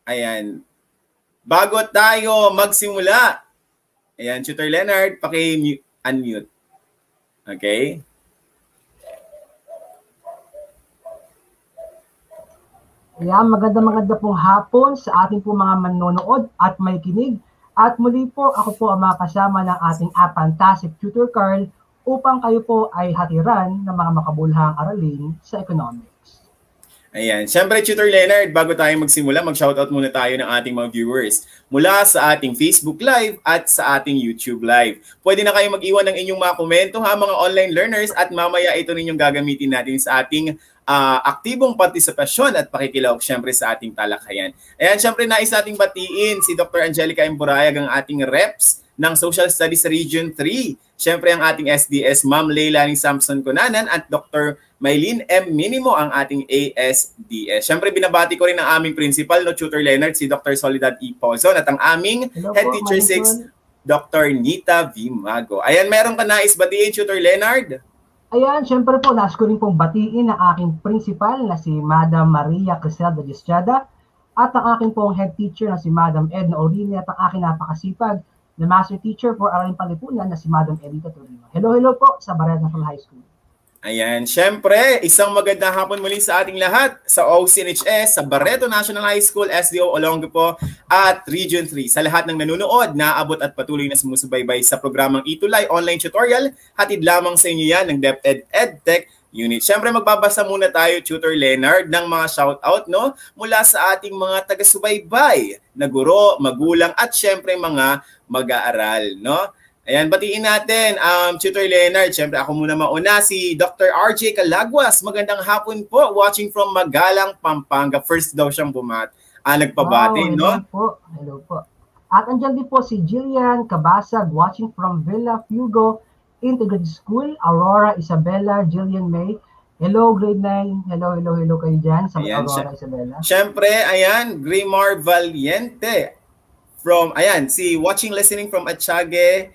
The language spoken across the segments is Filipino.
Ayan. Bago tayo magsimula, ayan, Tutor Leonard, paki-unmute. Okay? Ayan, maganda pong hapon sa ating po mga manonood at may kinig. At muli po, ako po ang makasama ng ating fantastic Tutor Carl upang kayo po ay hatiran ng mga makabulhang aralin sa economics. Ayan. Siyempre, Tutor Leonard, bago tayo magsimula, mag-shoutout muna tayo ng ating mga viewers mula sa ating Facebook Live at sa ating YouTube Live. Pwede na kayo mag-iwan ng inyong mga komento ha, mga online learners, at mamaya ito ninyong gagamitin natin sa ating aktibong partisipasyon at pakikilahok siyempre sa ating talakayan. Ayan, siyempre nais nating batiin si Dr. Angelica Emburayag, ang ating reps ng Social Studies Region 3. Siyempre ang ating SDS, Ma'am Leilani Samson Cunanan at Dr. Maylene M. Minimo, ang ating ASDS. Siyempre binabati ko rin ang aming principal, no, Tutor Leonard, si Dr. Soledad E. Pozon, at ang aming Head Teacher 6, Dr. Nita V. Mago. Ayan, meron ka nais batiin, Tutor Leonard? Ayan, syempre po, nais ko rin pong batiin ang aking principal na si Madam Maria Criselda Gistrada at ang aking pong head teacher na si Madam Edna Orini at ang aking napakasipag na master teacher for Araling Panlipunan na si Madam Elita Torino. Hello po sa Barrett National High School. Ayan, syempre, isang magandang hapon muli sa ating lahat sa OCNHS, sa Barreto National High School, SDO Olongapo at Region 3. Sa lahat ng nanonood, naabot at patuloy na sumusubaybay sa programang Itulay Online Tutorial, hatid lamang sa inyo yan ng DepEd EdTech Unit. Syempre, magbabasa muna tayo, Tutor Leonard, ng mga shoutout, no, mula sa ating mga taga-subaybay na guro, magulang at syempre mga mag-aaral, no? Ayan, batiin natin, Tutor Leonard. Siyempre, ako muna mauna, si Dr. RJ Calagwas. Magandang hapon po, watching from Magalang, Pampanga. First daw siyang nagpabati, no? Hello po. At andyan din po si Jillian Cabasag, watching from Villa Fugo Integrated School, Aurora Isabella, Jillian May. Hello, grade 9. Hello kayo dyan sa Aurora Isabella. Siyempre, ayan, Grimar Valiente. Si watching, listening from Atchage,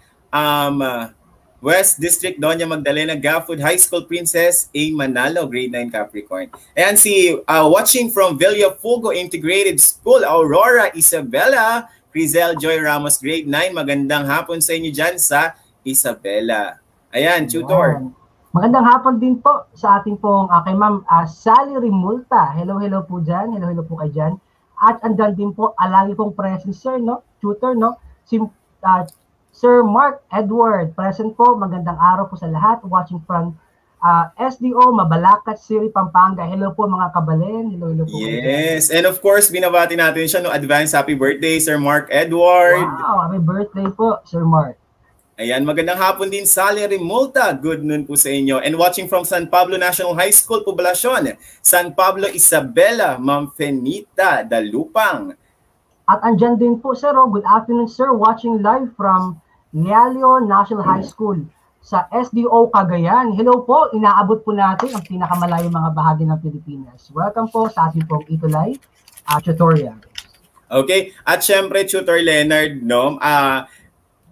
West District, Doña Magdalena Gafood High School Princess A. Manalo, grade 9 Capricorn. Ayan, si watching from Villafugo Integrated School, Aurora Isabella, Crizel Joy Ramos, grade 9. Magandang hapon sa inyo dyan sa Isabela. Ayan, Tutor. Magandang hapon din po sa ating pong kay Ma'am Sally Rimulta. Hello po dyan. Hello po kayo dyan. At andyan din po, alagi pong present, sir, no? Tutor, no? Si Sir Mark Edward, present po. Magandang araw po sa lahat. Watching from SDO, Mabalacat City, Pampanga. Hello po mga kabalen. Hello po. Yes, and of course, binabati natin siya, no? Advance happy birthday, Sir Mark Edward. Wow, happy birthday po, Sir Mark. Ayan, magandang hapon din, Sally Rimulta. Good noon po sa inyo. And watching from San Pablo National High School, Poblacion, San Pablo, Isabela, Ma'am Fenita Dalupang. At andyan din po, sir. Good afternoon, sir. Watching live from Nialio National High School sa SDO Cagayan. Hello po, inaabot po natin ang pinakamalayong mga bahagi ng Pilipinas. Welcome po sa ating pong Itulay tutorial. Okay, at syempre, Tutor Leonard, no,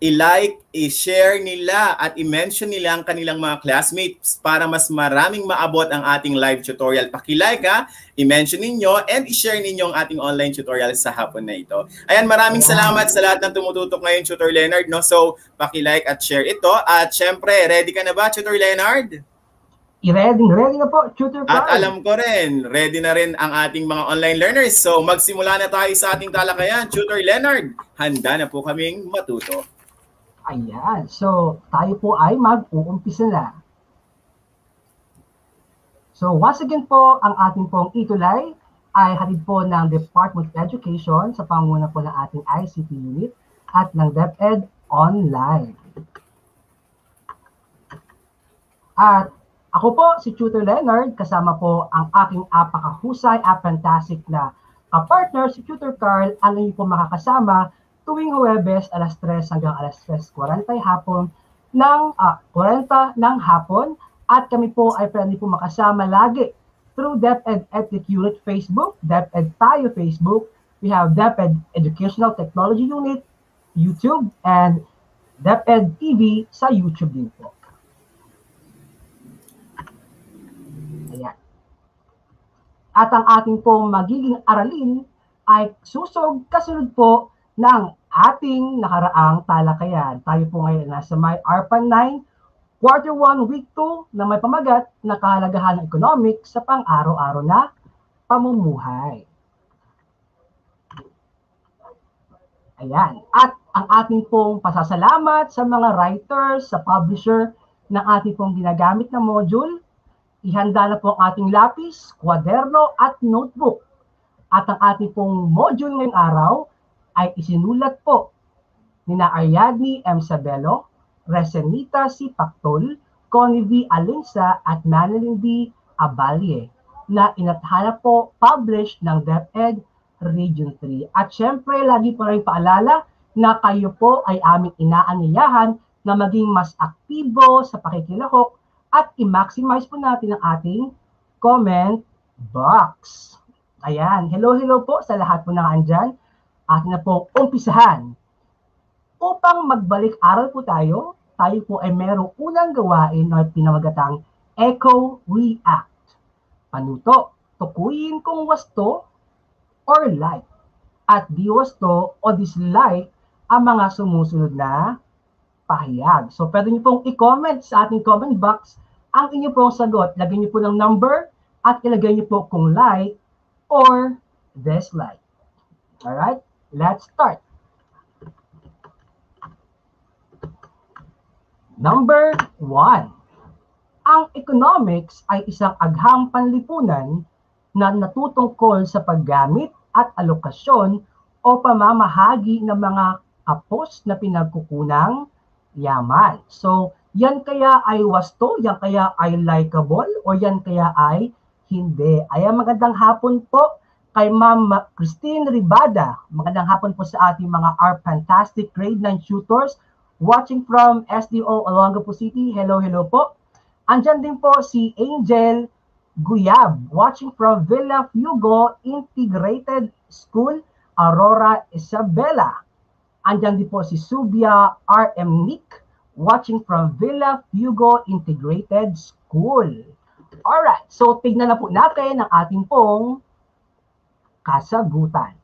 i-like, i-share nila at i-mention nila ang kanilang mga classmates para mas maraming maabot ang ating live tutorial. Paki-like ha, i-mention ninyo and i-share ninyo ang ating online tutorial sa hapon na ito. Ayan, maraming salamat sa lahat ng tumututok ngayon, Tutor Leonard, no? So, paki-like at share ito. At syempre, ready ka na ba, Tutor Leonard? Ready na po, Tutor Carl. At alam ko rin, ready na rin ang ating mga online learners. So, magsimula na tayo sa ating talakayan. Tutor Leonard, handa na po kaming matuto. Ayan. So, tayo po ay mag-uumpisa na. So, once again po, ang ating pong Itulay ay hatid po ng Department of Education sa pangunguna po ng ating ICT unit at ng DepEd Online. At ako po, si Tutor Leonard, kasama po ang aking apakahusay at fantastic na kapartner, si Tutor Carl, ang inyo po makakasama tuwing Huwebes, alas 3 hanggang alas 3:40 hapon ng 40 ng hapon, at kami po ay pwede po makasama lagi through DepEd EdTech Unit Facebook, DepEd Tayo Facebook, we have DepEd Educational Technology Unit, YouTube, and DepEd TV sa YouTube din po. Ayan. At ang ating pong magiging aralin ay susog kasunod po ng ating nakaraang talakayan. Tayo po ngayon nasa may ARPA 9, Quarter 1, Week 2 na may pamagat na kahalagahan ng economics sa pang-araw-araw na pamumuhay. Ayan. At ang ating pong pasasalamat sa mga writers, sa publisher ng ating pong ginagamit na module. Ihanda na po ang ating lapis, kwaderno at notebook. At ang ating pong module ngayong araw ay isinulat po ni na Ariadne M. Sabelo, Resenita C. Pactol, Connie V. Alinsa at Manilyn D. Abalye na inathala po published ng DepEd Region 3. At syempre, lagi po rin paalala na kayo po ay aming inaanyayahan na maging mas aktibo sa pakikilahok at i-maximize po natin ang ating comment box. Ayan, hello po sa lahat po na andyan. Atin na po umpisahan. Upang magbalik-aral po tayo po ay merong unang gawain na pinamagatang Echo React. Panuto, tukuyin kung wasto or like at di wasto o dislike ang mga sumusunod na pahayag. So pwede niyo pong i-comment sa ating comment box ang inyo pong sagot. Lagyan niyo po ng number at ilagay niyo po kung like or dislike. Alright, let's start. Number 1. Ang economics ay isang agham panlipunan na natutungkol sa paggamit at alokasyon o pamamahagi ng mga kapos na pinagkukunang yaman. So, yan kaya ay wasto, yan kaya ay likeable, o yan kaya ay hindi. Ayan, magandang hapon po kay Ma'am Christine Ribada. Magandang hapon po sa ating mga Our Fantastic Grade 9 tutors watching from SDO Olongapo City. Hello po. Andyan din po si Angel Guyab watching from Villa Fugo Integrated School, Aurora, Isabela. Andyan din po si Subia RM Nick watching from Villa Fugo Integrated School. Alright, so tignan na po natin ang ating pong kasagutan.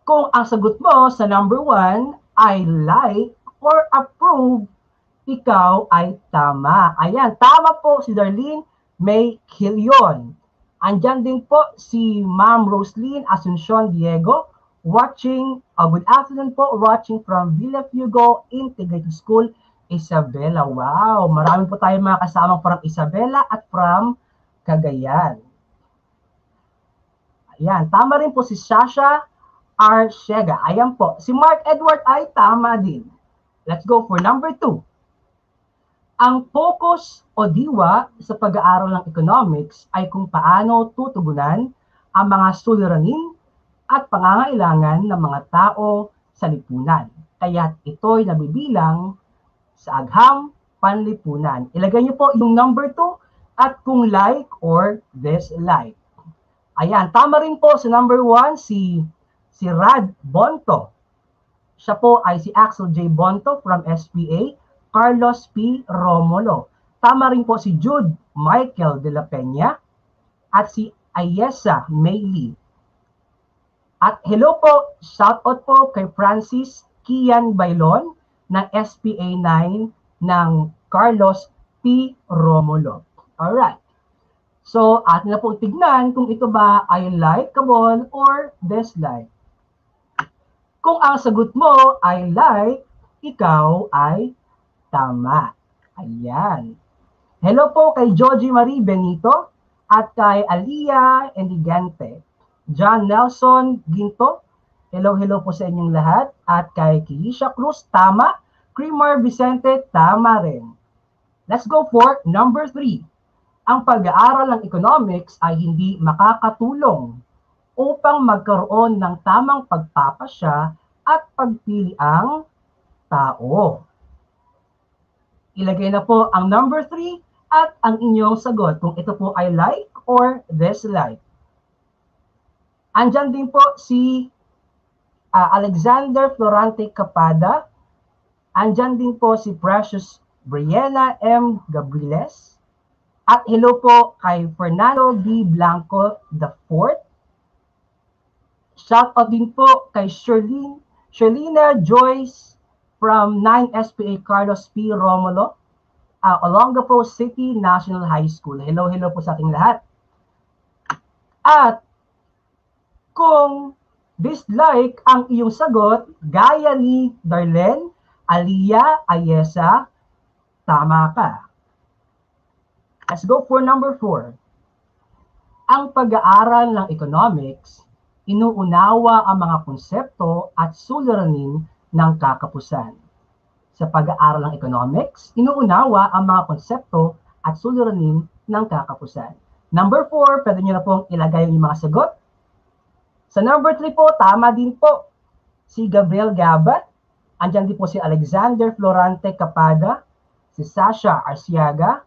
Kung ang sagot mo sa number 1 ay like or approve, ikaw ay tama. Ayan, tama po si Darlene May Quilion. Andyan din po si Ma'am Roslyn Asuncion Diego, watching, good afternoon po, watching from Villa Fugo Integrated School, Isabela. Wow, marami po tayong mga kasamang from Isabela at from Cagayan. Ayan, tama rin po si Sasha Arshega. Ayan po, si Mark Edward ay tama din. Let's go for number 2. Ang focus o diwa sa pag-aaral ng economics ay kung paano tutugunan ang mga suliranin at pangangailangan ng mga tao sa lipunan. Kaya ito'y nabibilang sa agham panlipunan. Ilagay niyo po yung number 2 at kung like or dislike. Ayan, tama rin po sa number 1 si Rad Bonto. Siya po ay si Axel J. Bonto from SPA, Carlos P. Romulo. Tama rin po si Jude Michael de la Peña at si Ayesa Maylee. At hello po, shout out po kay Francis Kian Bailon ng SPA 9 ng Carlos P. Romulo. Alright. So, atin na po tignan kung ito ba ay likeable or dislike. Kung ang sagot mo ay like, ikaw ay tama. Ayan. Hello po kay Joji Marie Benito at kay Alia Endigante. John Nelson Ginto. Hello po sa inyong lahat. At kay Kilisha Cruz, tama. Creamer Vicente, tama rin. Let's go for number 3. Ang pag-aaral ng economics ay hindi makakatulong upang magkaroon ng tamang pagpapasya at pagpili ang tao. Ilagay na po ang number 3 at ang inyong sagot kung ito po ay like or dislike. Andyan din po si Alexander Florante Capada. Andyan din po si Precious Brianna M. Gabriles. At hello po kay Fernando D. Blanco IV. Shout out din po kay Sherlina Joyce from 9 SPA Carlos P. Romulo, Olongapo City National High School. Hello po sa ating lahat. At kung dislike ang iyong sagot, gaya ni Darlene, Aliyah, Ayesa, tama ka. Let's go for number 4. Ang pag-aaral ng economics, inuunawa ang mga konsepto at suliranin ng kakapusan. Sa pag-aaral ng economics, inuunawa ang mga konsepto at suliranin ng kakapusan. Number 4, pwede nyo na pong ilagay yung mga sagot. Sa number 3 po, tama din po si Gabriel Gabat. Andyan din po si Alexander Florante Capada, si Sasha Arciaga.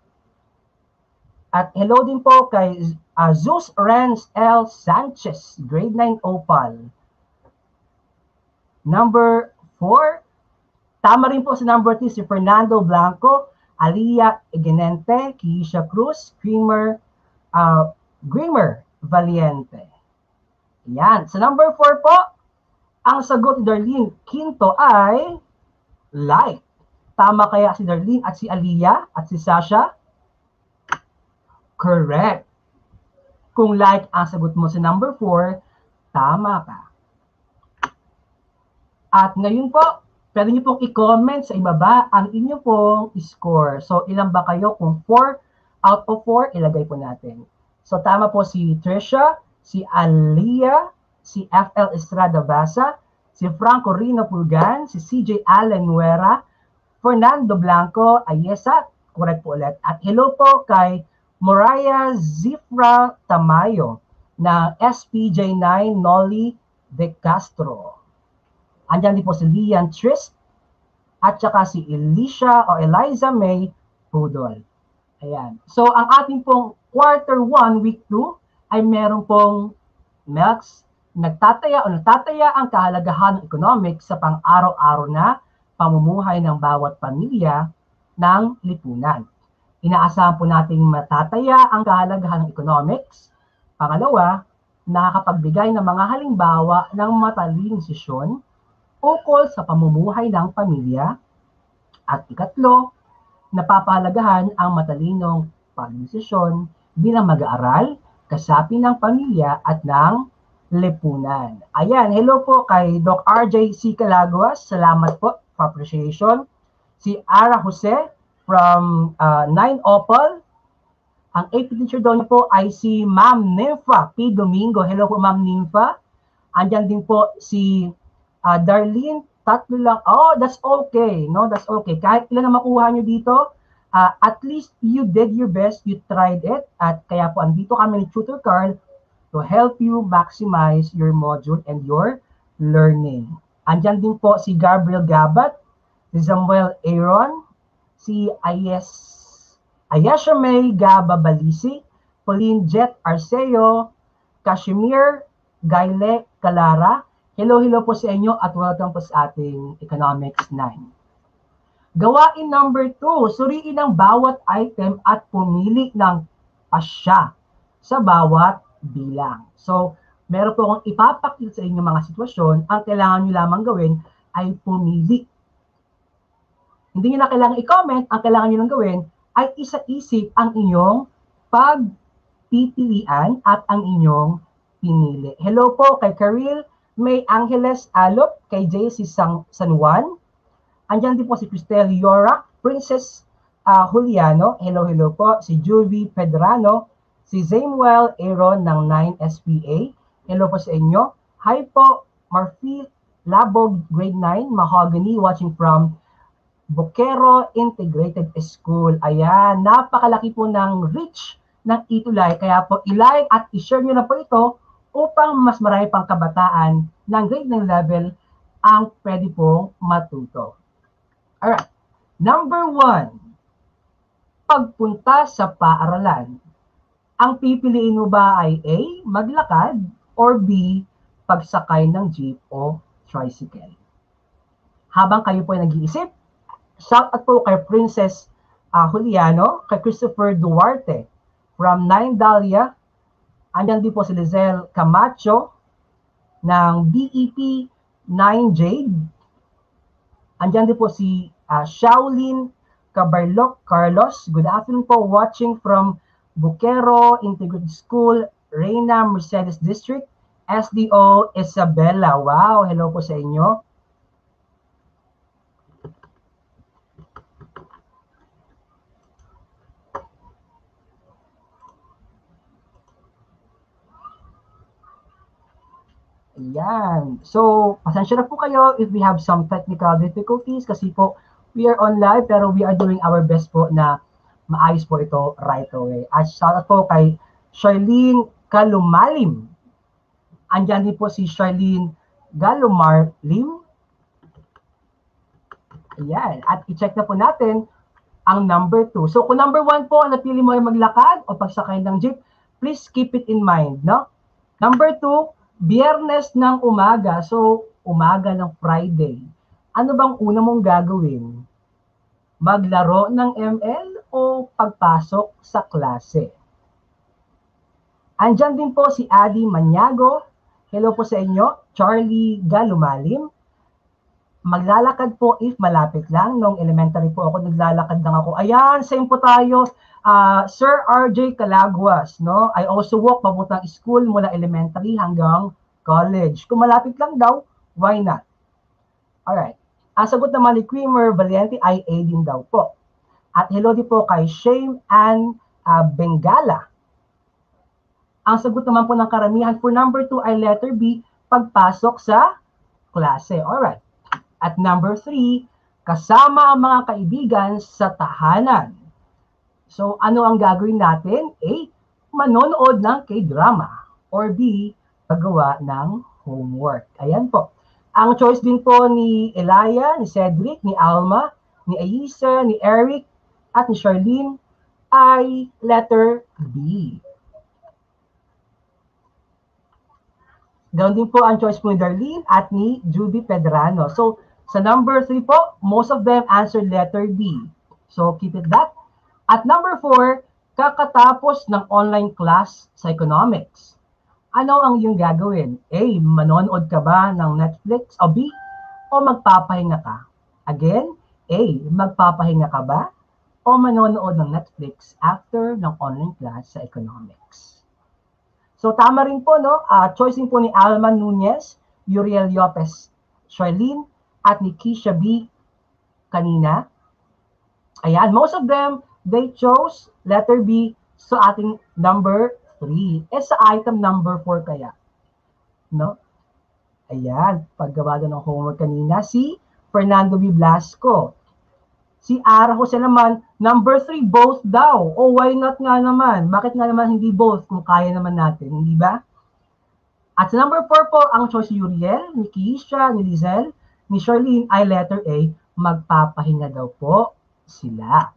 At hello din po kay Zeus Renz L. Sanchez, grade 9 Opal. Number 4, tama rin po sa number 3 si Fernando Blanco, Aliyah Egenente, Keisha Cruz, Grimmer Valiente. Yan. Sa number 4 po, ang sagot ni Darlene Quinto ay light. Tama kaya si Darlene at si Aliyah at si Sasha? Correct. Kung like ang sagot mo sa number 4, tama ka. At ngayon po, pwede niyo pong i-comment sa ibaba ang inyo pong score. So, ilan ba kayo? Kung 4 out of 4, ilagay po natin. So, tama po si Trisha, si Aliyah, si FL Estrada Basa, si Franco Rino Pulgan, si CJ Allen Nuera, Fernando Blanco, Ayesa, correct po ulit. At hello po kay Moraya Zifra Tamayo na SPJ9 Noli De Castro. Andyan din po si Lian Trist at saka si Eliza May Pudol. Ayan. So, ang ating pong quarter 1, week 2 ay meron pong MELCS nagtataya ang kahalagahan ng economics sa pang-araw-araw na pamumuhay ng bawat pamilya ng lipunan. Inaasahan po nating matataya ang kahalagahan ng economics. Pangalawa, nakakapagbigay ng mga halimbawa ng matalinong desisyon ukol sa pamumuhay ng pamilya. At ikatlo, napapahalagahan ang matalinong pagdesisyon bilang mag-aaral, kasapi ng pamilya at ng lipunan. Ayan, hello po kay Doc RJ C. Calaguas. Salamat po for appreciation. Si Ara Jose from 9 Opal. Ang AP teacher doon po ay si Ma'am Nympha P. Domingo. Hello po, Ma'am Nympha. Andyan din po si Darlene. Tatlo lang. Oh, that's okay. No, that's okay. Kahit ilan na makuha nyo dito, at least you did your best. You tried it. At kaya po, andito kami ni Tutor Carl to help you maximize your module and your learning. Andyan din po si Gabriel Gabat, si Samuel Aaron, si Ayesha May Gaba Balisi, Pauline Jet Arceo, Kashmir Gaile Calara. Hello po sa inyo at welcome po sa ating Economics 9. Gawain number 2, suriin ang bawat item at pumili ng pasya sa bawat bilang. So, meron po akong ipapakita sa inyo mga sitwasyon. Ang kailangan nyo lamang gawin ay pumili. Hindi nyo na kailangan i-comment. Ang kailangan nyo lang gawin ay isa-isip ang inyong pagpipilian at ang inyong pinili. Hello po kay Karil May Angeles Alop, kay JC San Juan. Andyan din po si Cristel Yorak, Princess Juliano. Hello po. Si Juvie Pedrano, si Samuel Aaron ng 9SPA. Hello po sa inyo. Hi po, Marfil Labog, grade 9, Mahogany, watching from Boquero Integrated School. Ayan, napakalaki po ng reach ng Itulay. Kaya po, i-like at i-share nyo na po ito upang mas marami pang kabataan ng grade 9 level ang pwede pong matuto. Alright, number 1, pagpunta sa paaralan. Ang pipiliin mo ba ay A, maglakad, or B, pagsakay ng jeep o tricycle? Habang kayo po ay nag-iisip, Shout out po kay Princess Juliano, kay Christopher Duarte from 9 Dahlia. Andyan din po si Lizelle Camacho ng BEP 9 Jade. Andyan din po si Shaolin Cabarloc Carlos. Good afternoon po, watching from Buquero Integrated School, Reyna Mercedes District. SDO Isabella. Wow, hello po sa inyo. Ayan. So, pasensya na po kayo if we have some technical difficulties kasi po we are on live pero we are doing our best po na maayos po ito right away. At shout out po kay Charlene Kalumalim. Andyan din po si Charlene Galumarlim. Ayan. At i-check na po natin ang number 2. So, kung number 1 po, napili mo ay maglakad o pagsakay ng jeep, please keep it in mind, no? Number 2, Biyernes ng umaga, so umaga ng Friday. Ano bang una mong gagawin? Maglaro ng ML o pagpasok sa klase? Andyan din po si Adi Maniago. Hello po sa inyo. Charlie Galumalim. Maglalakad po if malapit lang. Nung elementary po ako, naglalakad lang ako. Ayan, same po tayo. Sir RJ Calaguas, no? I also walk papuntang school mula elementary hanggang college. Kung malapit lang daw, why not? Alright. Ang sagot naman ni Creamer Valiente ay A din daw po. At hello din po kay Shame and Bengala. Ang sagot naman po ng karamihan for number 2 ay letter B, pagpasok sa klase. Alright. At number 3, kasama ang mga kaibigan sa tahanan. So, ano ang gagawin natin? A, manonood ng K-drama. Or B, paggawa ng homework. Ayan po. Ang choice din po ni Elia, ni Cedric, ni Alma, ni Aisa, ni Eric, at ni Charlene ay letter B. Ganoon din po ang choice po ni Darlene at ni Juby Pedrano. So, sa number 3 po, most of them answered letter B. So, keep it that. At number 4, kakatapos ng online class sa economics. Ano ang iyong gagawin? A, manonood ka ba ng Netflix? O B, o magpapahinga ka? Again, A, magpapahinga ka ba? O manonood ng Netflix after ng online class sa economics? So tama rin po, no? Choice din po ni Alma Nunez, Uriel Lopez, Charlene, at ni Keisha B kanina. Ayan, most of them, they chose letter B so ating number 3. Sa item number 4 kaya. No? Ayan, paggawa ng homework kanina, si Fernando B. Blasco. Si Ara Jose naman, number 3, both daw. O why not nga naman? Bakit nga naman hindi both kung kaya naman natin, hindi ba? At sa number 4 po, ang choice ni Uriel, ni Keisha, ni Lizelle, ni Charlene ay letter A, magpapahinga daw po sila.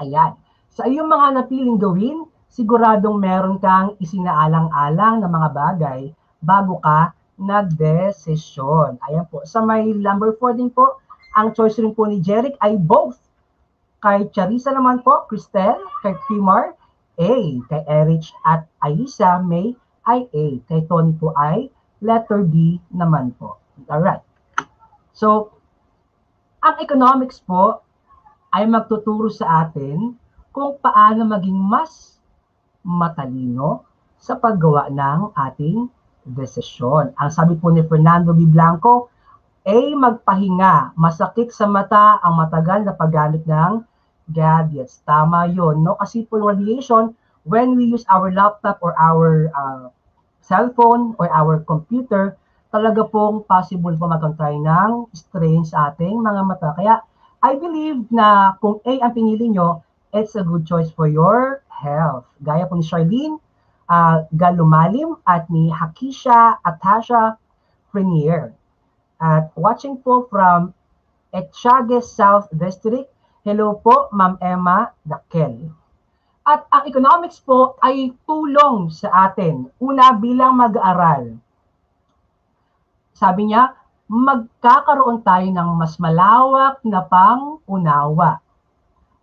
Ayan. Sa iyong mga napiling gawin, siguradong meron kang isinaalang-alang na mga bagay bago ka nagdesisyon. Ayan po. Sa may number 4 din po, ang choice rin po ni Jeric ay both. Kay Charissa naman po, Cristel, kay Primar, A. Kay Erich at Aisa, May ay A. Kay Tony po ay letter B naman po. Alright. So, ang economics po ay magtuturo sa atin kung paano maging mas matalino sa paggawa ng ating desisyon. Ang sabi po ni Fernando B. Blanco, A, magpahinga. Masakit sa mata ang matagal na paggamit ng gadgets. Tama yun, no? Kasi po yung radiation, when we use our laptop or our cellphone or our computer, talaga pong possible po magkaroon tayo ng strain sa ating mga mata. Kaya, I believe na kung A ang pinili nyo, it's a good choice for your health. Gaya po ni Charlene Galumalim at ni Hakisha Atasha Frenier. At watching po from Etchagues South District, hello po, Ma'am Emma Dakel. At ang economics po ay tulong sa atin. Una, bilang mag-aaral. Sabi niya, magkakaroon tayo ng mas malawak na pang-unawa.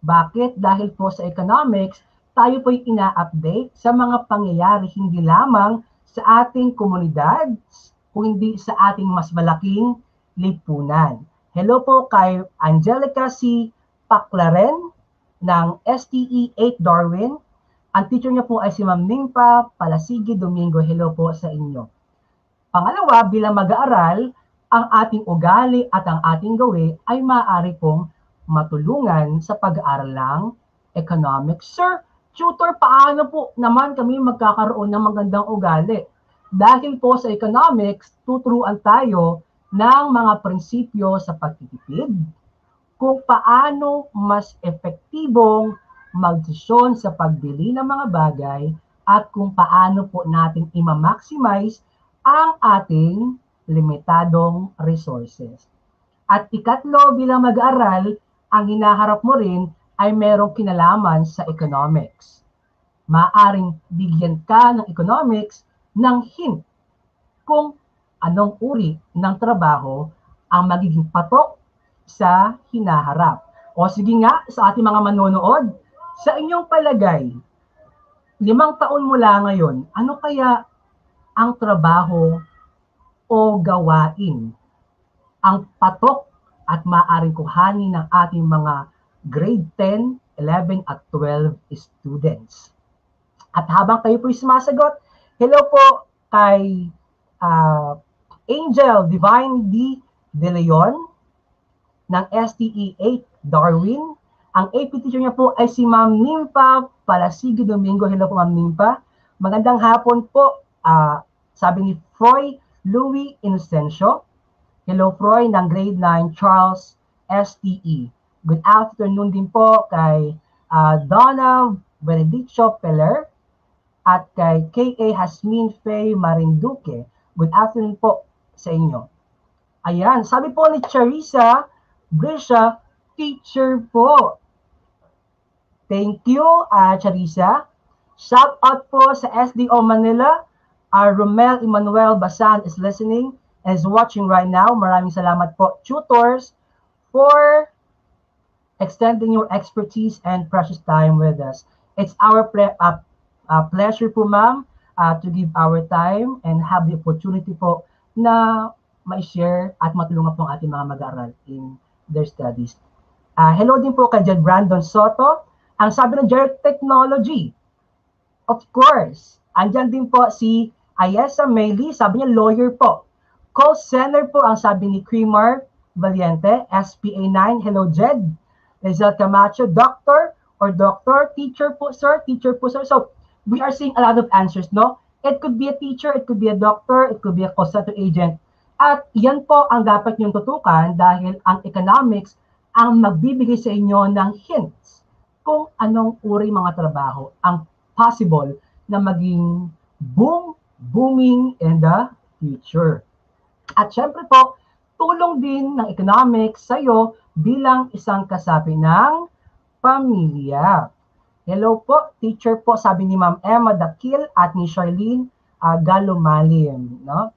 Bakit? Dahil po sa economics, tayo po'y ina-update sa mga pangyayari hindi lamang sa ating komunidad, kundi sa ating mas malaking lipunan. Hello po kay Angelica C. Paclaren ng STE 8 Darwin. Ang teacher niya po ay si Ma'am Nimpa Palasigi Domingo. Hello po sa inyo. Pangalawa, bilang mag-aaral, ang ating ugali at ang ating gawi ay maaari pong matulungan sa pag-aaral ng economics. Sir, tutor, paano po naman kami magkakaroon ng magandang ugali? Dahil po sa economics, tuturuan tayo ng mga prinsipyo sa pagtitipid, kung paano mas epektibong magdesisyon sa pagbili ng mga bagay, at kung paano po natin i-maximize ang ating limitadong resources. At ikatlo, bilang mag-aaral, ang hinaharap mo rin ay merong kinalaman sa economics. Maaring bigyan ka ng economics ng hint kung anong uri ng trabaho ang magiging patok sa hinaharap. O sige nga, sa ating mga manonood, sa inyong palagay, 5 taon mula ngayon, ano kaya ang trabaho o gawain ang patok at maaaring kuhanin ng ating mga grade 10, 11 at 12 students? At habang kayo po'y sumasagot, hello po kay Angel Divine D. De Leon ng STE 8 Darwin. Ang AP teacher niya po ay si Ma'am Nimpa Palasigi Domingo. Hello po, Ma'am Nimpa. Magandang hapon po. Sabi ni Froy Louis Inocencio. Hello, Froy, ng grade 9 Charles STE. Good afternoon din po kay Donna Benedictio Peller at kay K.A. Hasmin Faye Marinduque. Good afternoon po sa inyo. Ayan, sabi po ni Charissa Brisha, teacher po. Thank you, Charissa. Shout out po sa SDO Manila. Romel Emmanuel Basan is listening and is watching right now. Maraming salamat po, tutors, for extending your expertise and precious time with us. It's our pleasure po, ma'am, to give our time and have the opportunity po na ma-share at matulungan po ang ating mga mag-aaral in their studies. Hello din po kay Jed Brandon Soto. Ang sabi ng Jerry Technology, of course, andyan din po si Ayesa Mayli, sabi niya lawyer po. Call center po ang sabi ni Creamer Valiente, SPA 9. Hello, Jed. Rizal Camacho, doctor or doctor, teacher po, sir, teacher po, sir. So, we are seeing a lot of answers, no? It could be a teacher, it could be a doctor, it could be a call center agent. At yan po ang dapat niyong tutukan dahil ang economics ang magbibigay sa inyo ng hints kung anong uri mga trabaho ang possible na maging booming in the future. At syempre po, tulong din ng economics sa iyo bilang isang kasapi ng pamilya. Hello po, teacher po, sabi ni Ma'am Emma Dakil at ni Charlene Galomalim. No?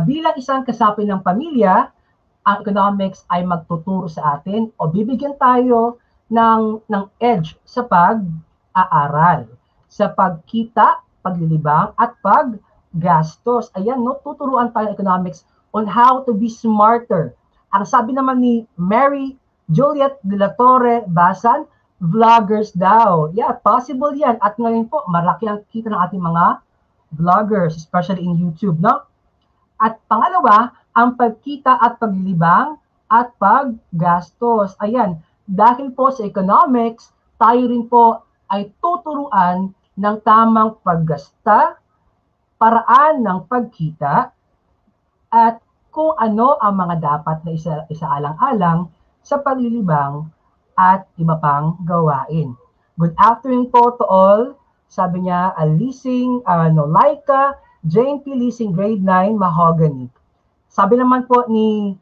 Bilang isang kasapi ng pamilya, ang economics ay magtuturo sa atin o bibigyan tayo ng edge sa pag-aaral, sa pagkita, paglilibang, at paggastos. Ayan, no? Tuturuan tayo economics on how to be smarter. Ang sabi naman ni Mary Juliet de la Torre Basan, vloggers daw. Yeah, possible yan. At ngayon po, malaki ang kita ng ating mga vloggers, especially in YouTube, no? At pangalawa, ang pagkita at paglilibang at paggastos. Ayan, dahil po sa economics, tayo rin po ay tuturuan ng tamang paggasta, paraan ng pagkita, at kung ano ang mga dapat na isaalang-alang sa paglilibang at iba pang gawain. Good afternoon po to all. Sabi niya, Alising, Laika, Jane P. Leasing, grade 9, Mahogany. Sabi naman po ni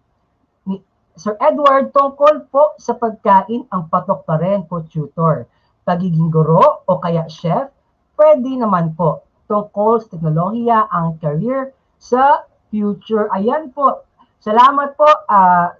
Sir Edward, tungkol po sa pagkain, ang patok pa rin po, tutor. Pagiging guro o kaya chef, pwede naman po. Tungkol sa teknolohiya, ang career sa future. Ayan po. Salamat po,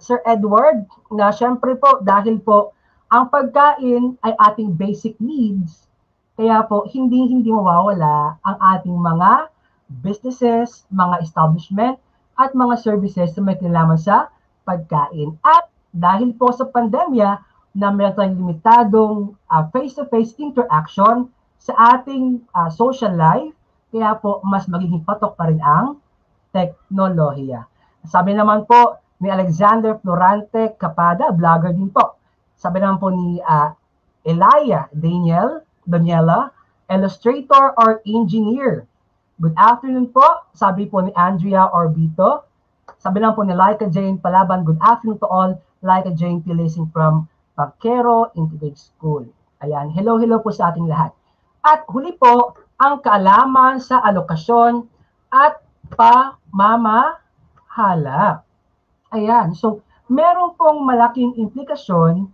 Sir Edward, na syempre po, dahil po, ang pagkain ay ating basic needs, kaya po, hindi mawawala ang ating mga businesses, mga establishment, at mga services na may kinalaman sa pagkain. At dahil po sa pandemya, na meron tayong limitadong face-to-face interaction sa ating social life, kaya po, mas magiging patok pa rin ang teknolohiya. Sabi naman po ni Alexander Florante Capada, vlogger din po. Sabi naman po ni Elia Daniela, illustrator or engineer. Good afternoon po. Sabi po ni Andrea Orbito. Sabi naman po ni Laika Jane Palaban, good afternoon to all. Laika Jane Pilising from Pagkero Integrated School. Ayan, hello po sa ating lahat. At huli po, ang kaalaman sa alokasyon at pamamahala. Ayan, so meron pong malaking implikasyon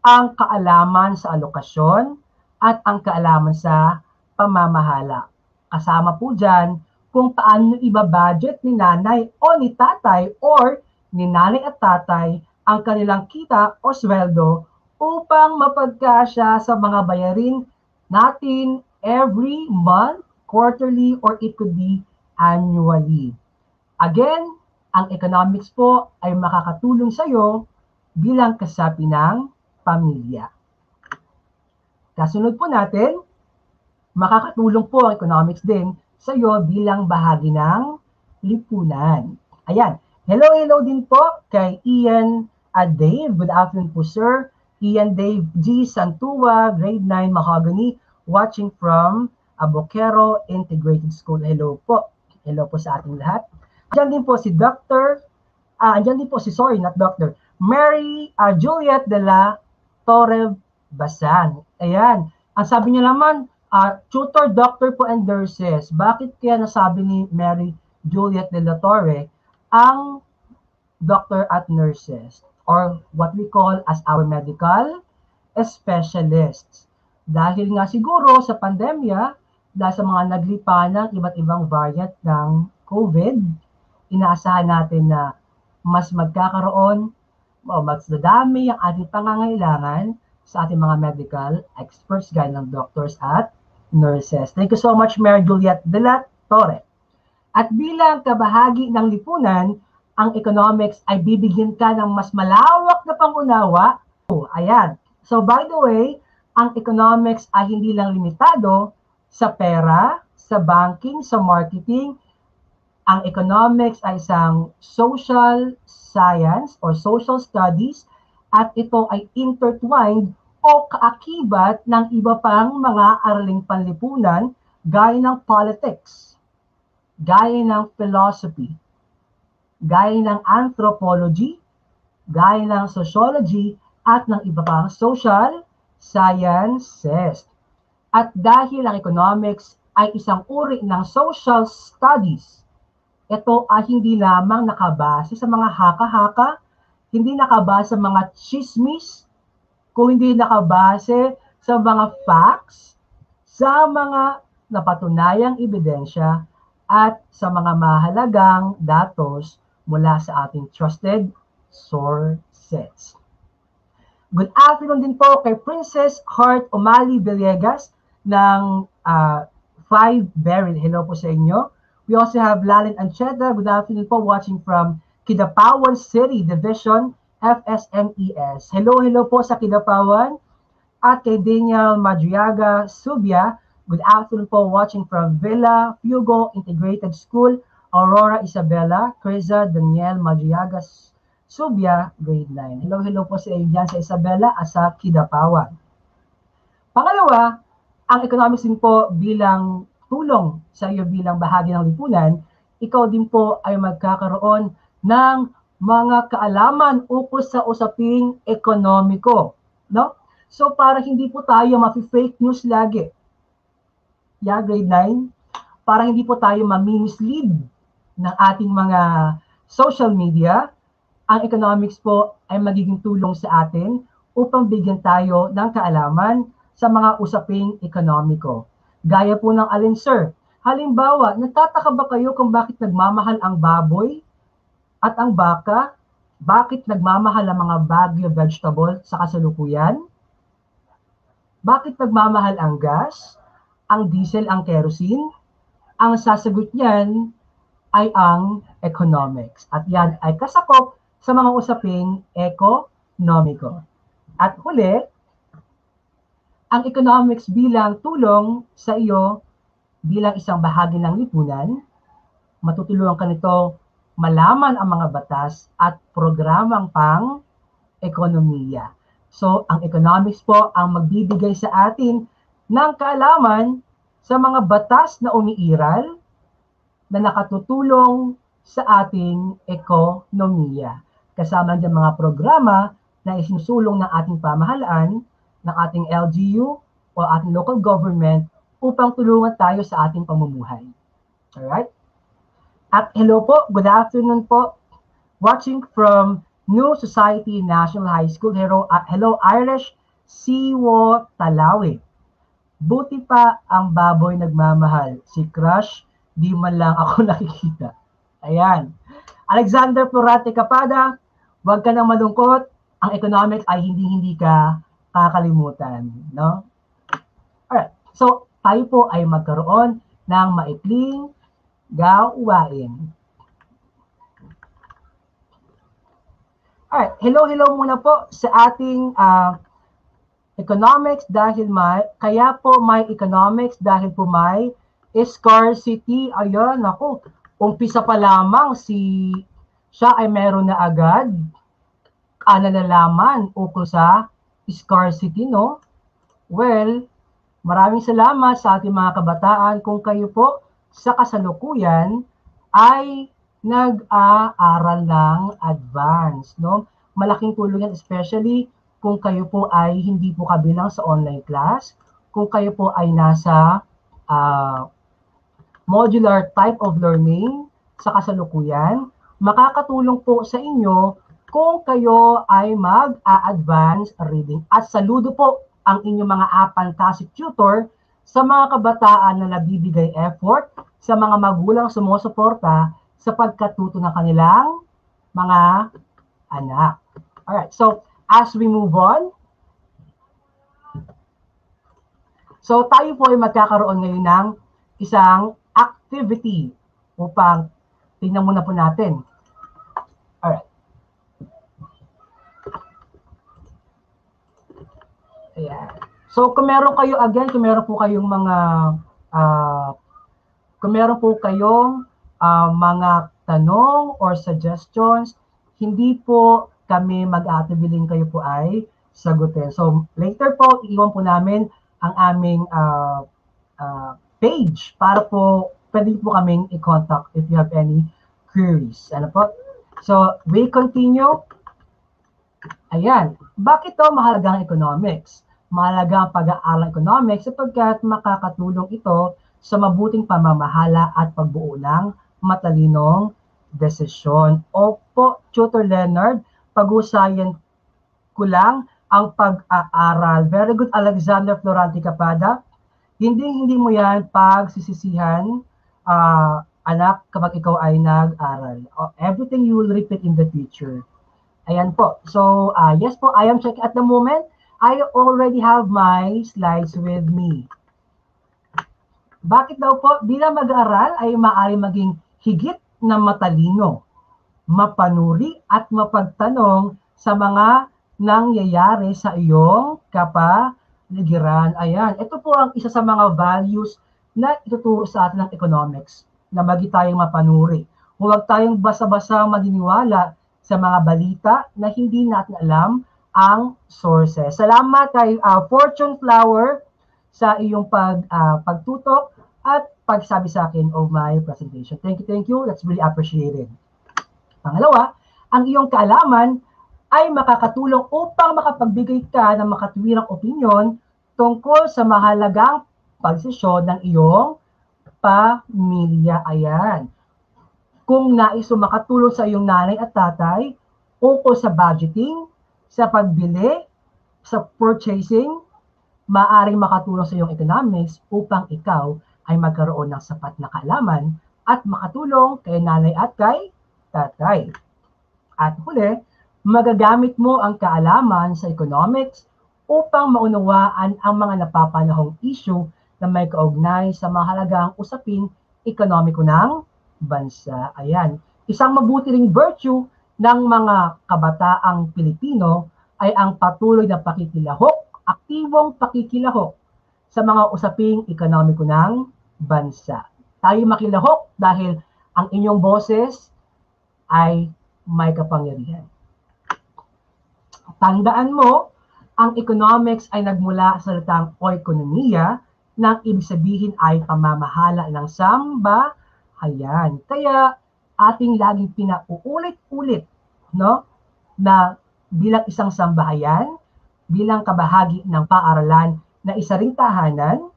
ang kaalaman sa alokasyon at ang kaalaman sa pamamahala. Kasama po dyan kung paano ibabudget ni nanay o ni tatay or ni nanay at tatay ang kanilang kita o sweldo upang mapagkasya sa mga bayarin natin every month, quarterly, or it could be annually. Again, ang economics po ay makakatulong sa iyo bilang kasapi ng pamilya. Kasunod po natin, makakatulong po ang economics din sa iyo bilang bahagi ng lipunan. Ayan. Hello din po kay Ian Dave. Good afternoon po, sir. Ian Dave G. Santua, grade 9 Mahogany, watching from Abocero Integrated School. Hello po. Hello po sa ating lahat. Diyan din po si not Dr. Mary Juliet de la Torre Basan. Ayan. Ang sabi niya naman, tutor, doctor po and nurses. Bakit kaya nasabi ni Mary Juliet de la Torre ang doctor at nurses, or what we call as our medical specialists? Dahil nga siguro sa pandemya, dahil sa mga naglipa ng iba't ibang variant ng COVID, inaasahan natin na mas magkakaroon o mas dadami ang ating pangangailangan sa ating mga medical experts gaya ng doctors at nurses. Thank you so much, Mary Juliet de la Torre. At bilang kabahagi ng lipunan, ang economics ay bibigyan ka ng mas malawak na pangunawa. Ayan. So by the way, ang economics ay hindi lang limitado sa pera, sa banking, sa marketing. Ang economics ay isang social science or social studies at ito ay intertwined o kaakibat ng iba pang mga araling panlipunan gaya ng politics, gaya ng philosophy, gaya ng anthropology, gaya ng sociology at ng iba pang social sciences. At dahil ang economics ay isang uri ng social studies, ito ay hindi lamang nakabase sa mga haka-haka, hindi nakabase sa mga chismis, kung hindi nakabase sa mga facts, sa mga napatunayang ebidensya, at sa mga mahalagang datos mula sa ating trusted sources. Good afternoon din po kay Princess Heart Umali Villegas ng 5 Beryl. Hello po sa inyo. We also have Lalin Ancheta. Good afternoon po, watching from Kidapawan City Division, FSMES. Hello po sa Kidapawan. At kay Daniel Madriaga Subia. Good afternoon po, watching from Villa Fugo Integrated School, Aurora Isabela. Criza Daniel Madriaga Subia, grade 9. Hello po sa inyo sa Isabela at sa Kidapawan. Pangalawa, ang economics din po bilang tulong sa iyo bilang bahagi ng lipunan, ikaw din po ay magkakaroon ng mga kaalaman ukol sa usaping ekonomiko. No? So para hindi po tayo ma-fake news lagi. Yeah, grade 9. Para hindi po tayo ma-mislead ng ating mga social media, ang economics po ay magiging tulong sa atin upang bigyan tayo ng kaalaman sa mga usaping ekonomiko. Gaya po ng alin, sir? Halimbawa, nagtataka ba kayo kung bakit nagmamahal ang baboy At ang baka, bakit nagmamahal ang mga Baguio vegetable sa kasalukuyan? Bakit nagmamahal ang gas, ang diesel, ang kerosene? Ang sasagot niyan ay ang economics. At yan ay kasakop sa mga usaping ekonomiko. At huli, ang economics bilang tulong sa iyo bilang isang bahagi ng lipunan, matutulungan ka nito malaman ang mga batas at programang pang-ekonomiya. So, ang economics po ang magbibigay sa atin ng kaalaman sa mga batas na umiiral na nakatutulong sa ating ekonomiya. Kasama dyan mga programa na isinusulong ng ating pamahalaan, ng ating LGU o ating local government upang tulungan tayo sa ating pamumuhay. Alright? At hello po, good afternoon po. Watching from New Society National High School. Hello Irish Siwo Talawi. Buti pa ang baboy nagmamahal. Si Crush, di man lang ako nakikita. Ayan. Alexander Florate Capada, huwag ka nang malungkot. Ang economics ay hindi ka kakalimutan. No? Alright. So, tayo po ay magkaroon ng maikling gawain. Alright. Hello muna po sa ating economics dahil kaya po may economics dahil po may scarcity. Ayun, ako, umpisa pa lamang siya ay meron na agad nalalaman ukol sa scarcity, no? Well, maraming salamat sa ating mga kabataan kung kayo po sa kasalukuyan ay nag-aaral ng advance, no? Malaking tulong yan, especially kung kayo po ay hindi po kabilang sa online class, kung kayo po ay nasa modular type of learning sa kasalukuyan, makakatulong po sa inyo kung kayo ay mag-a-advance reading. At saludo po ang inyong mga fantastic tutor sa mga kabataan na nabibigay effort, sa mga magulang sumusuporta sa pagkatuto ng kanilang mga anak. Alright, so as we move on, so tayo po ay magkakaroon ngayon ng isang activity upang tingnan muna po natin. Alright. Ayan. So kung meron kayo, again, kung meron po kayong mga tanong or suggestions, hindi po kami mag-aatibilin, kayo po ay sagutin. So later po, iiwan po namin ang aming page para po pwede po kaming i-contact if you have any queries. Ano po? So we continue. Ayan. Bakit to mahalaga ang economics? Mahalaga ang pag-aaral ng economics sapagkat makakatulong ito sa mabuting pamamahala at pagbuo ng matalinong desisyon. Opo, Tutor Leonard, pag-usayan ko lang ang pag-aaral. Very good, Alexander Florante Capada. Hindi mo yan pagsisisihan, anak, kapag ikaw ay nag-aral. Everything you will repeat in the future. Ayan po. So, yes po, I am checking at the moment. I already have my slides with me. Bakit daw po? Bilang mag-aaral ay maaari maging higit na matalino, mapanuri at mapagtanong sa mga nangyayari sa iyong kapaligiran. Ayan, ito po ang isa sa mga values na ituturo sa atin ng economics, na magi tayong mapanuri. Huwag tayong basa-basa maniniwala sa mga balita na hindi natin alam ang sources. Salamat kay Fortune Flower sa iyong pagtutok at pagsabi sa akin of my presentation. Thank you. That's really appreciated. Pangalawa, ang iyong kaalaman ay makakatulong upang makapagbigay ka ng makatuwirang opinyon tungkol sa mahalagang pagsisyon ng iyong pamilya. Ayan. Kung nais mo makatulong sa iyong nanay at tatay ukol sa budgeting, sa pagbili, sa purchasing, maaaring makatulong sa iyong economics upang ikaw ay magkaroon ng sapat na kaalaman at makatulong kay nanay at kay tatay. At huli, magagamit mo ang kaalaman sa economics upang maunawaan ang mga napapanahong issue na may kaugnay sa mahalagang usaping ekonomiko ng bansa. Ayan. Isang mabuti ring virtue ng mga kabataang Pilipino ay ang patuloy na pakikilahok, aktibong pakikilahok sa mga usaping ekonomiko ng bansa. Tayo makilahok dahil ang inyong boses ay may kapangyarihan. Tandaan mo, ang economics ay nagmula sa salitang oikonomiya, na ibig sabihin ay pamamahala ng sambahayan. Kaya ating laging pinauulit-ulit, no, na bilang isang sambahayan, bilang kabahagi ng paaralan na isa ring tahanan,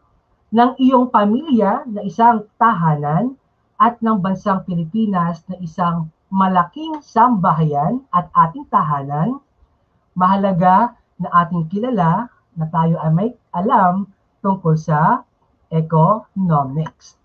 ng iyong pamilya na isang tahanan, at ng bansang Pilipinas na isang malaking sambahayan at ating tahanan, mahalaga na ating kilala na tayo ay may alam tungkol sa economics.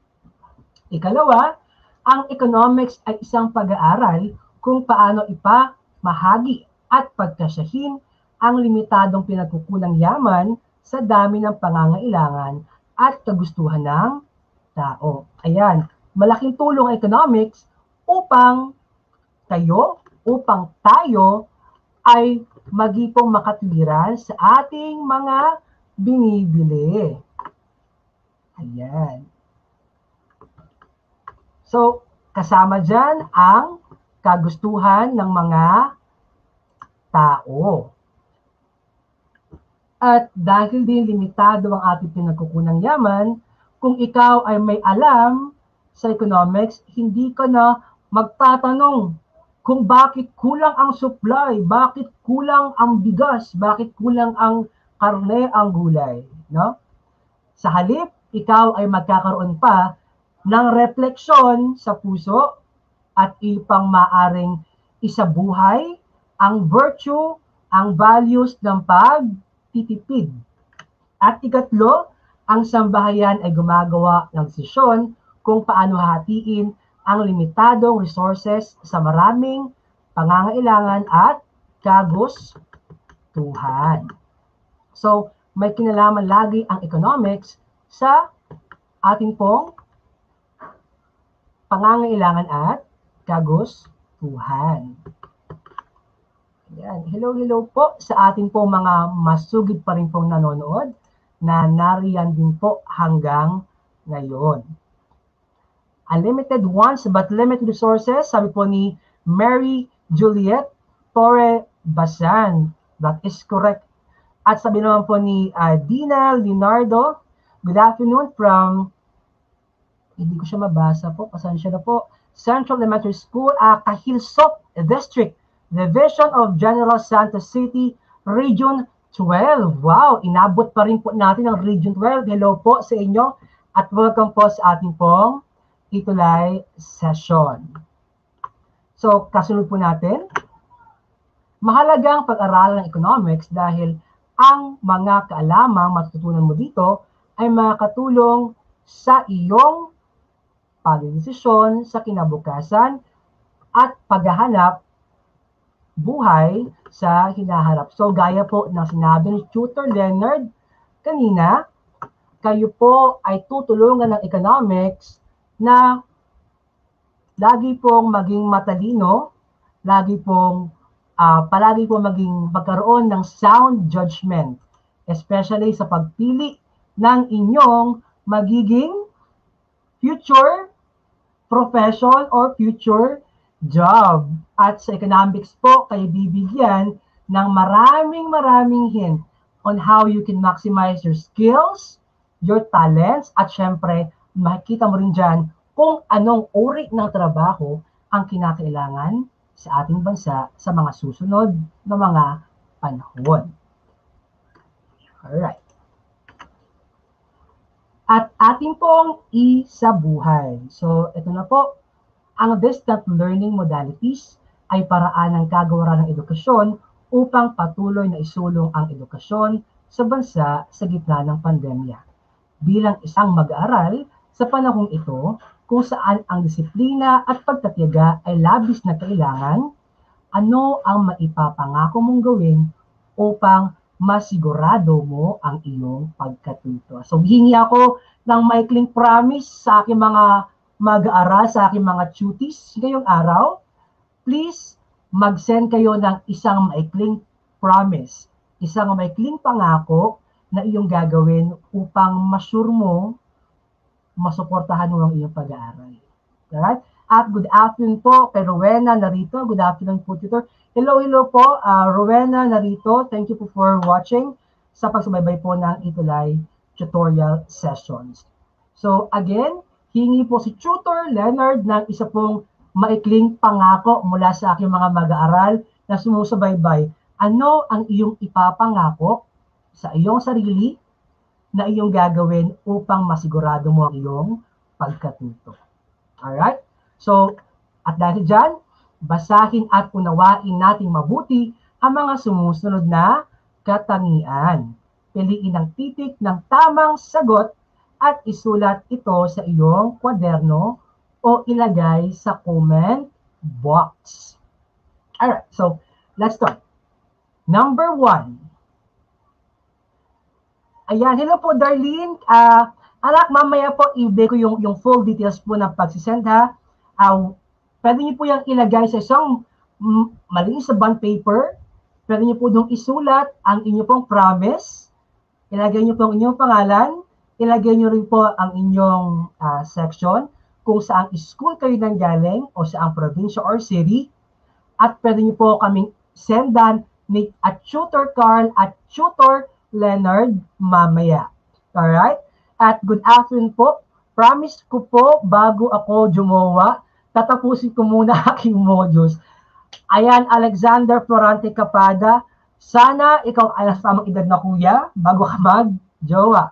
Ikalawa, ang economics ay isang pag-aaral kung paano ipamahagi at pagkasyahin ang limitadong pinagkukunang yaman sa dami ng pangangailangan at kagustuhan ng tao. Ayan, malaking tulong ang economics upang tayo ay magipong makatwiran sa ating mga binibili. Ayan. So, kasama dyan ang kagustuhan ng mga tao. At dahil din limitado ang ating pinagkukunang yaman, kung ikaw ay may alam sa economics, hindi ka na magtatanong kung bakit kulang ang supply, bakit kulang ang bigas, bakit kulang ang karne, ang gulay, no? Sa halip, ikaw ay magkakaroon pa ng refleksyon sa puso at ipang maaring isabuhay ang virtue, ang values ng pagtitipid. At ikatlo, ang sambahayan ay gumagawa ng desisyon kung paano hatiin ang limitadong resources sa maraming pangangailangan at kagustuhan. So, may kinalaman lagi ang economics sa ating pong pangangailangan at kagustuhan. Ayan. Hello po sa ating pong mga masugid pa rin pong nanonood na nariyan din po hanggang ngayon. Unlimited wants but limited resources, sabi po ni Mary Juliet Torre Basan. That is correct. At sabi naman po ni Dina Leonardo, good afternoon from, hindi ko siya mabasa po, pasensya na po, Central Elementary School, Kahilsop District, Division of General Santos City, Region 12. Wow, inabot pa rin po natin ang Region 12. Hello po sa inyo at welcome po sa ating pong Itulay session. So, kasunod po natin, mahalagang pag-aralan ng economics dahil ang mga kaalamang matututunan mo dito ay makakatulong sa iyong pagdedesisyon sa kinabukasan at paghahanap buhay sa hinaharap. So, gaya po ng sinabi ni Tutor Leonard kanina, kayo po ay tutulungan ng economics na lagi pong maging matalino, palagi pong magkaroon ng sound judgment, especially sa pagpili ng inyong magiging future profession or future job. At sa economics po, kayo bibigyan ng maraming hint on how you can maximize your skills, your talents, at syempre, makikita mo rin dyan kung anong uri ng trabaho ang kinakailangan sa ating bansa sa mga susunod na mga panahon. Alright. At ating pong isabuhay. So, ito na po. Ang distant learning modalities ay paraan ng kagawaran ng edukasyon upang patuloy na isulong ang edukasyon sa bansa sa gitna ng pandemya. Bilang isang mag-aaral, sa panahong ito, kung saan ang disiplina at pagtatiyaga ay labis na kailangan, ano ang maipapangako mong gawin upang masigurado mo ang iyong pagkatuto. So, hingi ako ng maikling promise sa aking mga mag-aaral, sa aking mga tuties ngayong araw. Please, mag-send kayo ng isang maikling promise, isang maikling pangako na iyong gagawin upang masure mo, masuportahan mo ang iyong pag-aaral. Alright? At good afternoon po kay Rowena narito. Good afternoon po, tutor. Hello po, Rowena narito. Thank you po for watching sa pagsubaybay po ng Itulay tutorial sessions. So again, hingi po si Tutor Leonard ng isa pong maikling pangako mula sa aking mga mag-aaral na sumusubaybay. Ano ang iyong ipapangako sa iyong sarili na iyong gagawin upang masigurado mo ang iyong pagkatuto? Alright? So, at dahil dyan, basahin at unawain nating mabuti ang mga sumusunod na katangian. Piliin ang titik ng tamang sagot at isulat ito sa iyong kwaderno o ilagay sa comment box. Alright, so let's start. Number 1. Ayan, hello po Darlene. Anak, mamaya po i-ibigay ko yung full details po ng pagsisend ha. Pwede niyo po yung ilagay sa isang malinis sa bond paper. Pwede niyo po doon isulat ang inyo pong promise. Ilagay niyo po ang inyong pangalan. Ilagay niyo rin po ang inyong section kung saang school kayo nanggaling o saang probinsya or city. At pwede niyo po kaming sendan ni at Tutor Carl at Tutor Leonard mamaya. Alright? At good afternoon po. Promise ko po bago ako jumawa, tatapusin ko muna aking modules. Ayan, Alexander Florante Capada, sana ikaw ay nasa tamang edad na kuya bago ka mag-jowa.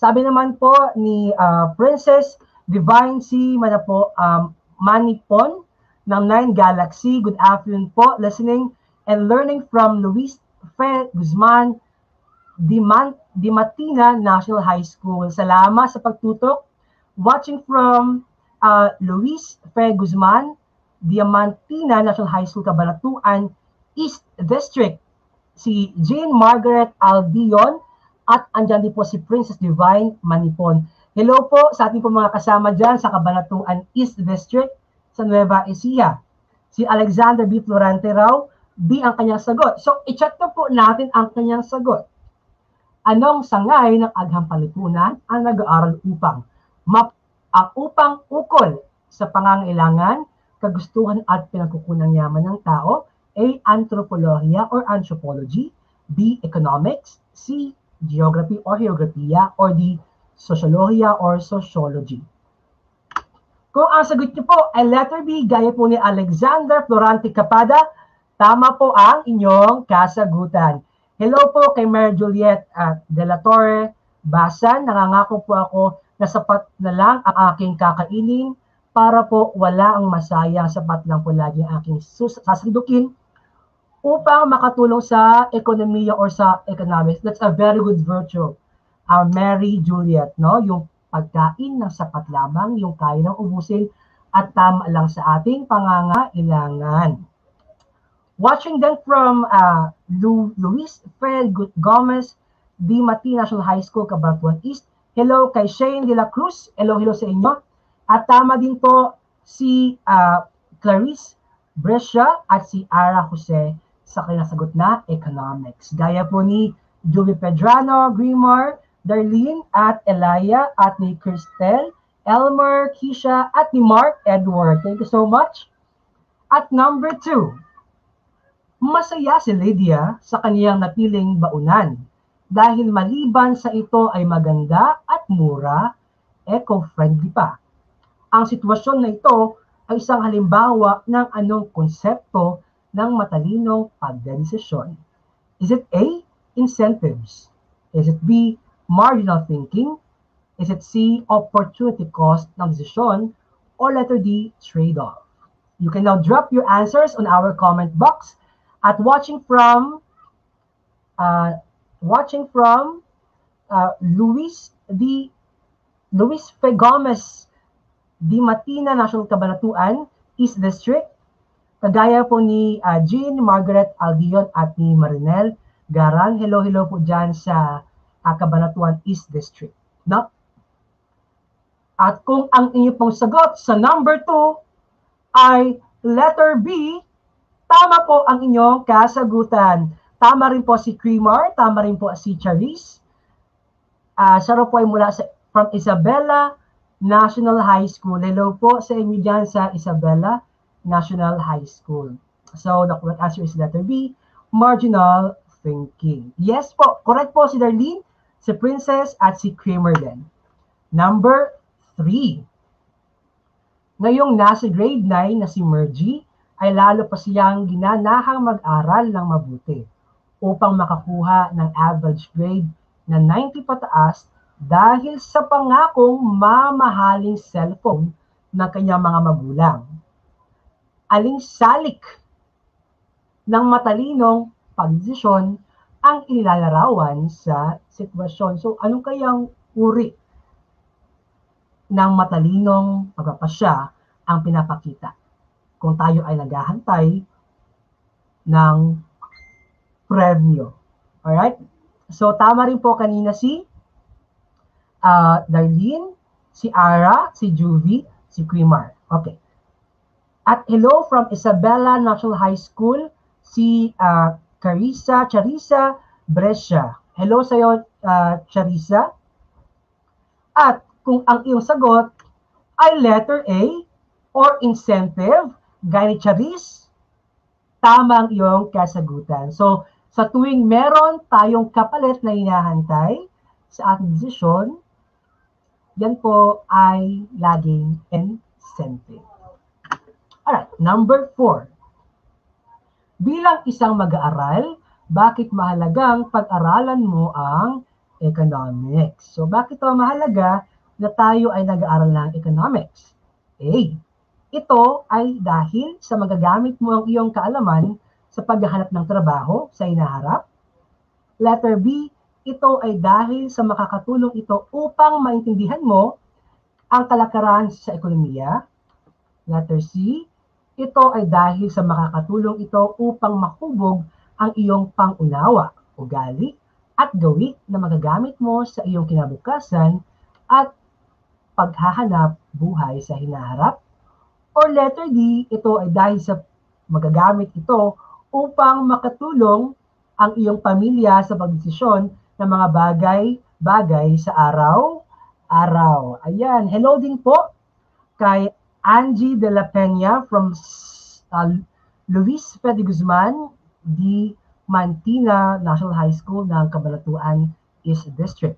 Sabi naman po ni Princess Divine C. Manipon ng 9 Galaxy, good afternoon po, listening and learning from Luis Fe Guzman, Dimatina National High School. Salamat sa pagtutok. Watching from Luis Fe Guzman, Diamantina National High School, Cabanatuan East District. Si Jane Margaret Aldion at andyan din po si Princess Divine Manipon. Hello po sa ating po mga kasama dyan sa Cabanatuan East District sa Nueva Ecija. Si Alexander B. Florante raw, B ang kanyang sagot. So, i-chat na po natin ang kanyang sagot. Anong sangay ng Agham Panlipunan ang nag-aaral upang ukol sa pangangailangan, kagustuhan at pinagkukunang yaman ng tao? A. Anthropologia or Anthropology, B. Economics, C. Geography or Geographiya, or D. Sociologia or Sociology. Kung ang sagot niyo po ay letter B, gaya po ni Alexander Florante Capada, tama po ang inyong kasagutan. Hello po kay Mary Juliet De La Torre Basan. Nangangako po ako na sapat na lang ang aking kakainin para po wala ang masayang, sapat lang po lagi ang aking sasandukin upang makatulong sa ekonomiya or sa economics. That's a very good virtue. Mary Juliet, no? Yung pagkain ng sapat lamang, yung kaya ng ubusin at tama lang sa ating pangangailangan. Watching then from Luis Fred Gomez, Dimati National High School, Cabanatuan East. Hello kay Shane De La Cruz. Hello sa inyo. At tama din po si Clarice Brescia at si Ara Jose sa kanilang sagot na economics. Gaya po ni Julie Pedrano, Grimar, Darlene at Elia at ni Cristel, Elmer, Keisha at ni Mark Edward. Thank you so much. At number 2, masaya si Lydia sa kaniyang napiling baunan dahil maliban sa ito ay maganda at mura, eco-friendly pa. Ang sitwasyon na ito ay isang halimbawa ng anong konsepto ng matalinong pagdedesisyon. Is it A, incentives? Is it B, marginal thinking? Is it C, opportunity cost ng desisyon? Or letter D, trade-off? You can now drop your answers on our comment box. At watching from Luis Fe Gomez, Dimatina National Cabanatuan East District. Kagaya po ni Jean, Margaret Aldion at ni Marinel Garang. Hello po dyan sa Cabanatuan East District. No? At kung ang inyong pong sagot sa number 2 ay letter B, tama po ang inyong kasagutan. Tama rin po si Creamer, tama rin po si Charisse. Siya po ay mula from Isabela National High School. Hello po sa inyo dyan sa Isabela National High School. So, the correct answer is letter B, marginal thinking. Yes po, correct po si Darlene, si Princess, at si Creamer din. Number 3. Ngayong nasa grade 9 na si Mergy, ay lalo pa siyang ginanahang mag-aral ng mabuti upang makakuha ng average grade na 90 pataas dahil sa pangakong mamahaling cellphone ng kanyang mga magulang. Aling salik ng matalinong pagdesisyon ang inilalarawan sa sitwasyon. So, anong kayang uri ng matalinong pagpapasya ang pinapakita kung tayo ay naghahantay ng premyo? Alright? So, tama rin po kanina si Darlene, si Ara, si Juvie, si Creamer. Okay. At hello from Isabela National High School, si Charissa Brescia. Hello sa iyo, Charissa. At kung ang iyong sagot ay letter A or incentive, gaya ni Charisse, tama ang iyong kasagutan. So, sa tuwing meron tayong kapalit na hinahantay sa ating desisyon, yan po ay laging incentive. Alright, number 4. Bilang isang mag-aaral, bakit mahalagang pag-aralan mo ang economics? So, bakit ito mahalaga na tayo ay nag-aaral ng economics? A. Ito ay dahil sa magagamit mo ang iyong kaalaman sa paghahanap ng trabaho sa hinaharap. Letter B. Ito ay dahil sa makakatulong ito upang maintindihan mo ang kalakaran sa ekonomiya. Letter C. Ito ay dahil sa makakatulong ito upang mahubog ang iyong pangunawa, ugali, at gawi na magagamit mo sa iyong kinabukasan at paghahanap buhay sa hinaharap. Or letter D, ito ay dahil sa magagamit ito upang makatulong ang iyong pamilya sa pagdesisyon ng mga bagay sa araw-araw. Ayan, hello din po kay Angie de la Peña from Luis Fede Guzman, di Mantina National High School ng Cabanatuan East District.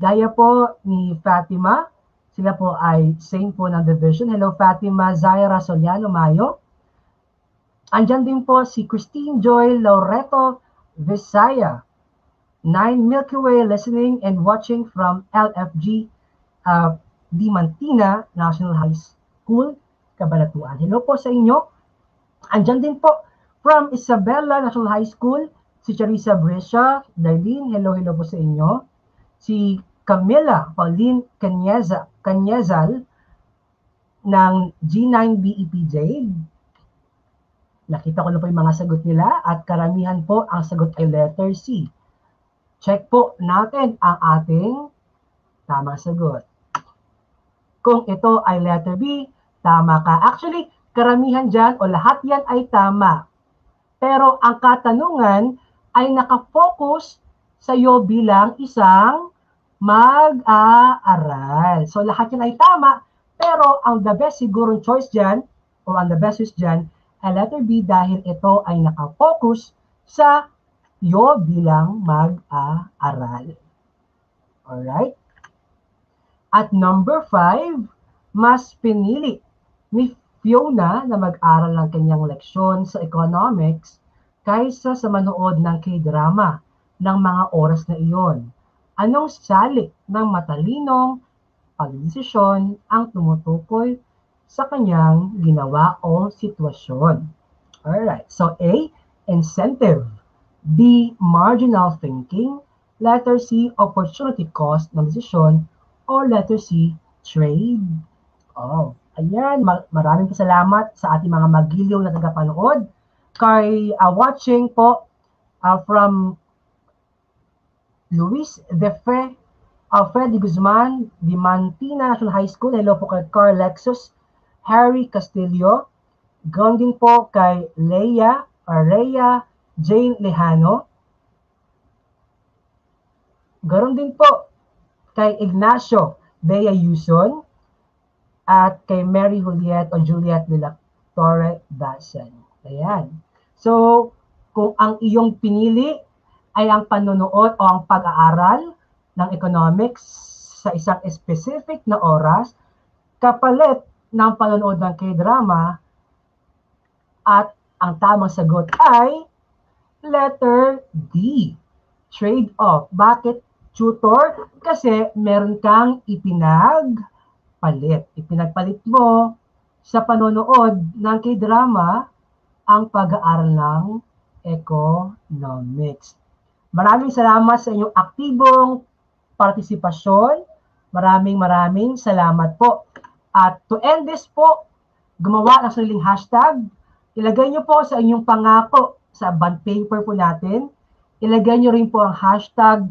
Gaya po ni Fatima, sila po ay same po ng division. Hello Fatima, Zaira Soliano Mayo. Andyan din po si Christine Joy Loreto Visaya, 9 Milky Way listening and watching from LFG Di Mantina National High School, Cabanatuan. Hello po sa inyo. Andyan din po from Isabela National High School, si Charissa Brescia, Darlene, hello po sa inyo. Si Camila Pauline Canyezal ng G9 BEPJ. Nakita ko na po yung mga sagot nila at karamihan po ang sagot ay letter C. Check po natin ang ating tamang sagot. Kung ito ay letter B, tama ka. Actually, karamihan dyan o lahat yan ay tama. Pero ang katanungan ay nakafocus sa iyo bilang isang mag-aaral. So lahat yan ay tama, pero ang the best sigurong choice dyan, o ang the best choice dyan, ay letter B dahil ito ay nakafocus sa iyo bilang mag-aaral. Alright? At number 5, mas pinili ni Fiona na mag-aral ng kanyang leksyon sa economics kaysa sa manood ng K-drama ng mga oras na iyon. Anong salik ng matalinong pagdesisyon ang tumutukoy sa kanyang ginawa o sitwasyon? Alright, so A, incentive. B, marginal thinking. Letter C, opportunity cost ng desisyon. Or letter C, trade. Oh, Ayan, maraming salamat sa ating mga magiliw na tagapanood. Kay watching po from Luis Defe, Freddy Guzman, Dimantina National High School. Hello po kay Carl Lexus, Harry Castillo. Gawin din po kay Rhea Jane Lejano. Gawin din po kay Ignacio Bea Yuson at kay Mary Juliet o Juliet de la Torre Dasen. Ayan. So, kung ang iyong pinili ay ang panonood o ang pag-aaral ng economics sa isang specific na oras, kapalit ng panonood ng K-drama, at ang tamang sagot ay letter D, trade-off. Bakit tutor? Kasi meron kang ipinagpalit mo sa panonood ng K-drama ang pag-aaral ng economics. Maraming salamat sa inyong aktibong partisipasyon. Maraming salamat po. At to end this po, gumawa ng sariling hashtag. Ilagay nyo po sa inyong pangako sa bond paper po natin. Ilagay nyo rin po ang hashtag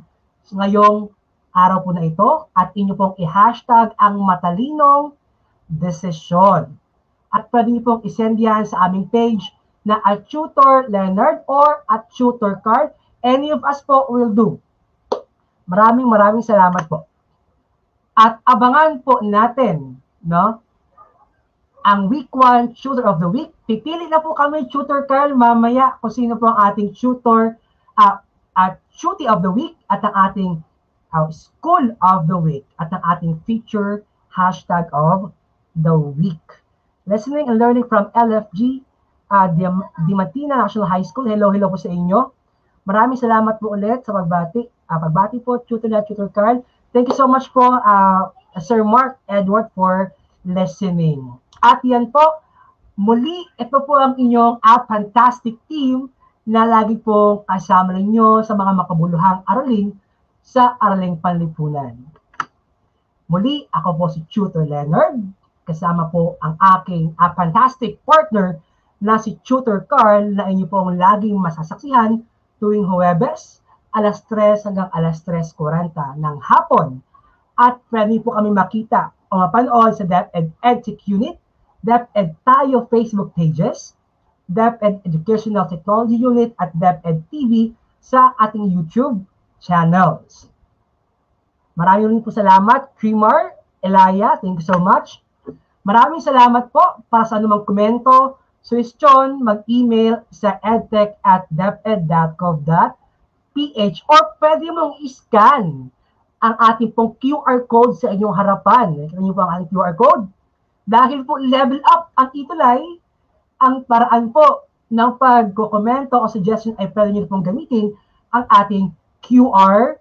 ngayong araw po na ito at inyo pong i-hashtag ang matalinong desisyon. At pwede nyo pong isend yan sa aming page na at Tutor Leonard or at Tutor Carl. Any of us po will do. Maraming salamat po. At abangan po natin, no, ang week 1 Tutor of the Week. Pipili na po kami, Tutor Carl, mamaya kung sino po ang ating tutor at Tutor of the Week at ang ating School of the Week at ang ating feature hashtag of the week. Listening and learning from LFG, Dimantina National High School. Hello po sa inyo. Maraming salamat po ulit sa pagbati. Pagbati po, Tutor Carl. Thank you so much po, Sir Mark Edward, for listening. At yan po, muli, ito po ang inyong fantastic team na lagi po kasama ninyo sa mga makabuluhang aralin sa Araling Panlipunan. Muli, ako po si Tutor Leonard. Kasama po ang aking fantastic partner na si Tutor Carl na inyo pong laging masasaksihan tuwing Huwebes, alas 3 hanggang alas 3:40 ng hapon. At pwede po kami makita o mapanood sa DepEd EdTech Unit, DepEd Tayo Facebook pages, DepEd Educational Technology Unit at DepEd TV sa ating YouTube channels. Maraming po salamat, Trimar, Elaya, thank you so much. Maraming salamat po. Para sa anumang komento, suggestion, mag-email sa edtech@deped.gov.ph or pwede mong i-scan ang ating pong QR code sa inyong harapan. Nakita niyo po ang ating QR code. Dahil po level up ang itulay, ang paraan po ng pagkokomento o suggestion ay pwede niyo pong gamitin ang ating QR